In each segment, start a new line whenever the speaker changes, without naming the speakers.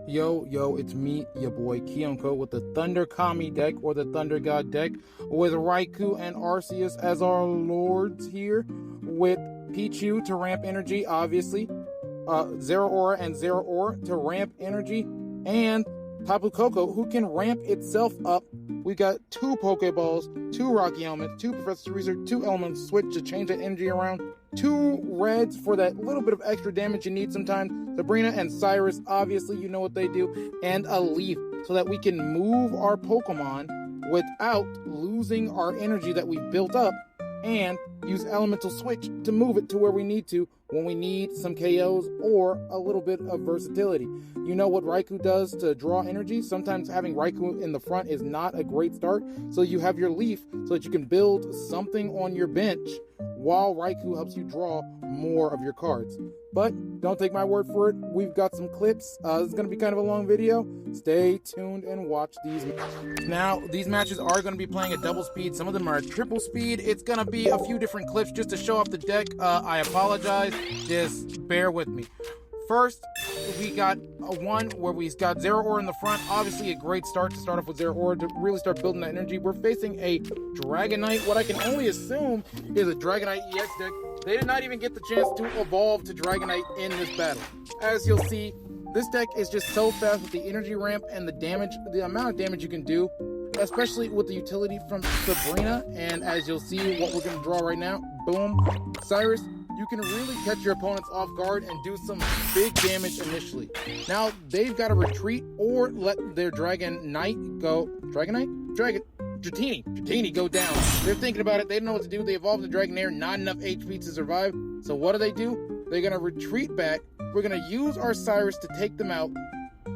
Yo, it's me, your boy Kiyonko with the Thunder Kami deck, or the Thunder God deck, with Raikou and Arceus as our lords here, with Pichu to ramp energy, obviously, Zero Aura and Zero Aura to ramp energy, and Tapu Koko, who can ramp itself up. We got 2 Pokeballs, 2 Rocky Helmets, 2 Professor Research, 2 Elemental Switch to change that energy around, 2 Reds for that little bit of extra damage you need sometimes, Sabrina and Cyrus, obviously you know what they do, and a Leaf so that we can move our Pokemon without losing our energy that we've built up, and use Elemental Switch to move it to where we need to when we need some KOs or a little bit of versatility. You know what Raikou does to draw energy? Sometimes having Raikou in the front is not a great start, so you have your Leaf so that you can build something on your bench while Raikou helps you draw more of your cards. But don't take my word for it. We've got some clips. This is going to be kind of a long video. Stay tuned and watch these. Now, these matches are going to be playing at double speed. Some of them are at triple speed. It's going to be a few different clips just to show off the deck. I apologize. Just bear with me. First, we got one where we got Zero Aura in the front. Obviously, a great start to start off with Zero Aura to really start building that energy. We're facing a Dragonite, what I can only assume is a Dragonite EX deck. They did not even get the chance to evolve to Dragonite in this battle. As you'll see, this deck is just so fast with the energy ramp and the damage, the amount of damage you can do, especially with the utility from Sabrina. And as you'll see, what we're going to draw right now, boom, Cyrus. You can really catch your opponents off guard and do some big damage initially. Now, they've got to retreat or let their Dragonite go. Dratini go down. They're thinking about it. They don't know what to do. They evolved the Dragonair, not enough HP to survive. So what do? They're going to retreat back. We're going to use our Cyrus to take them out.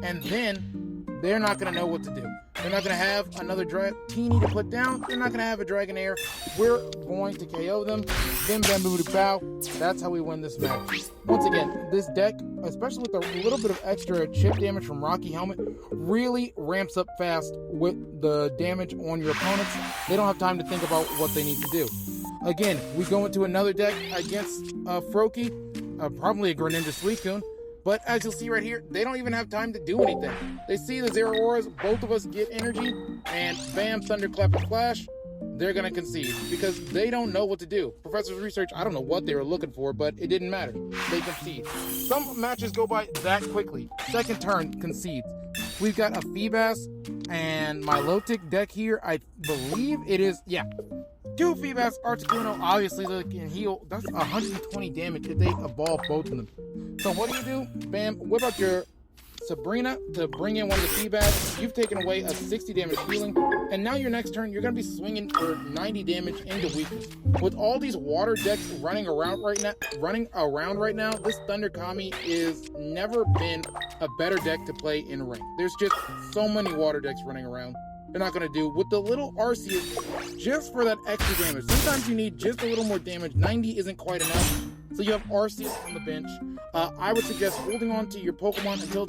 And then they're not going to know what to do. They're not going to have another Dratini to put down. They're not going to have a Dragonair. We're going to KO them. Bim bam boo bow. That's how we win this match. Once again, this deck, especially with a little bit of extra chip damage from Rocky Helmet, really ramps up fast with the damage on your opponents. They don't have time to think about what they need to do. Again, we go into another deck against Froakie, probably a Greninja Suicune. But as you'll see right here, they don't even have time to do anything. They see the Zero Auras, both of us get energy, and bam, Thunderclap and Flash, they're going to concede because they don't know what to do. Professor's Research, I don't know what they were looking for, but it didn't matter. They concede. Some matches go by that quickly. Second turn, concedes. We've got a Feebas and Milotic deck here. I believe it is, 2 Feebas, Articuno, obviously they can heal. That's 120 damage if they evolve both of them. So what do? Bam, whip out your Sabrina to bring in one of the Feebas. You've taken away a 60 damage healing. And now your next turn, you're going to be swinging for 90 damage into weakness. With all these water decks running around right now, this Thunder Kami is never been a better deck to play in rank. There's just so many water decks running around. They're not going to do. With the little Arceus, just for that extra damage. Sometimes you need just a little more damage. 90 isn't quite enough. So you have Arceus on the bench. I would suggest holding on to your Pokemon until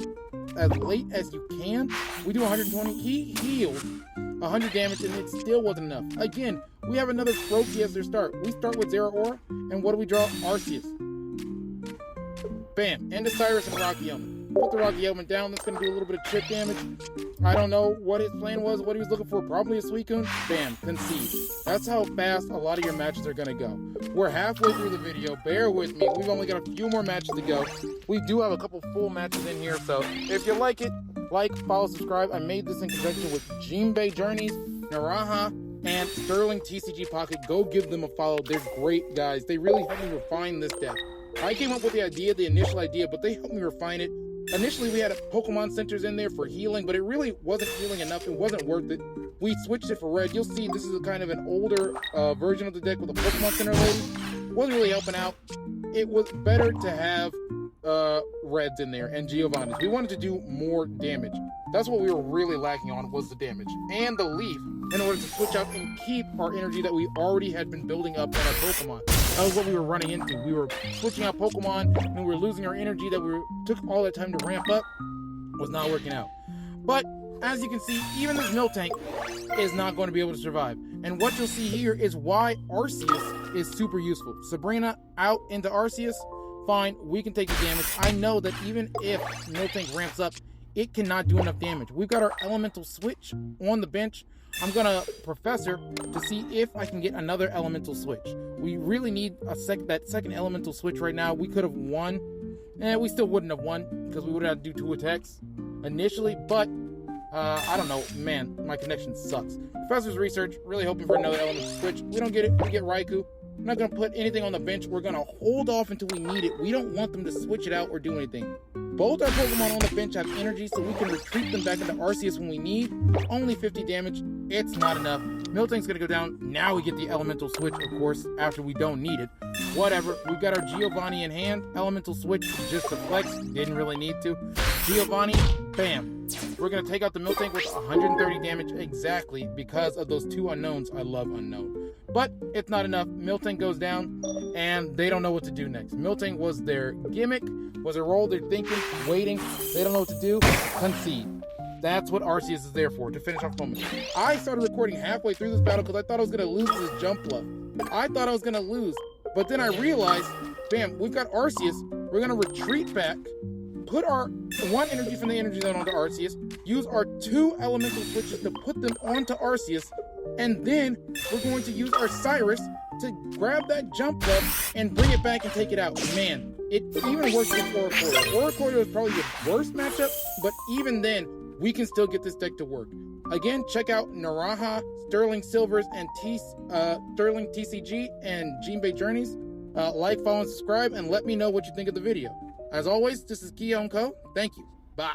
as late as you can. We do 120. He healed 100 damage and it still wasn't enough. Again, we have another Froakie as their start. We start with Zero Aura, and what do we draw? Arceus. Bam. And the Cyrus and Rocky Helmet. Put the Rocky Helmet down. That's going to do a little bit of chip damage. I don't know what his plan was, what he was looking for. Probably a Suicune. Bam. Concede. That's how fast a lot of your matches are going to go. We're halfway through the video. Bear with me. We've only got a few more matches to go. We do have a couple full matches in here. So if you like it, like, follow, subscribe. I made this in conjunction with TCG Journeys, Naraha, and Sterling TCG Pocket. Go give them a follow. They're great guys. They really helped me refine this deck. I came up with the initial idea, but they helped me refine it. Initially, we had Pokemon centers in there for healing, but it really wasn't healing enough. It wasn't worth it. We switched it for red. You'll see this is a kind of an older version of the deck with a Pokemon center lady. Wasn't really helping out. It was better to have reds in there and Giovanni's. We wanted to do more damage. That's what we were really lacking on, was the damage. And the Leaf, in order to switch out and keep our energy that we already had been building up on our Pokemon. That was what we were running into. We were switching out Pokemon and we were losing our energy that took all that time to ramp up. Was not working out. But as you can see, even this Miltank is not going to be able to survive. And what you'll see here is why Arceus is super useful. Sabrina out into Arceus. Fine, we can take the damage. I know that even if Miltank ramps up, it cannot do enough damage. We've got our elemental switch on the bench. I'm gonna Professor to see if I can get another elemental switch. We really need that second elemental switch right now. We could have won. We still wouldn't have won because we would have had to do 2 attacks initially, but I don't know, man, my connection sucks. Professor's research, really hoping for another elemental switch. We don't get it, we get Raikou. I'm not going to put anything on the bench. We're going to hold off until we need it. We don't want them to switch it out or do anything. Both our Pokemon on the bench have energy, so we can retreat them back into Arceus when we need. Only 50 damage. It's not enough. Miltank's going to go down. Now we get the elemental switch, of course, after we don't need it. Whatever. We've got our Giovanni in hand. Elemental switch just to flex. Didn't really need to. Giovanni, bam. We're going to take out the Miltank with 130 damage exactly because of those 2 unknowns. I love unknown. But it's not enough. Miltank goes down, and they don't know what to do next. Miltank was their gimmick, was a role they're thinking, waiting. They don't know what to do. Concede. That's what Arceus is there for, to finish off the moment. I started recording halfway through this battle because I thought I was going to lose this jump bluff. I thought I was going to lose. But then I realized, bam, we've got Arceus. We're going to retreat back, put our 1 energy from the energy zone onto Arceus, use our 2 elemental switches to put them onto Arceus, and then we're going to use our Cyrus to grab that jump bluff and bring it back and take it out. Man, it even works with Oricorio. Oricorio is probably the worst matchup, but even then, we can still get this deck to work. Again, check out Naraha, Sterling Silvers, and Sterling TCG and Jinbei Journeys. Like, follow, and subscribe, and let me know what you think of the video. As always, this is Kia & Co. Thank you. Bye.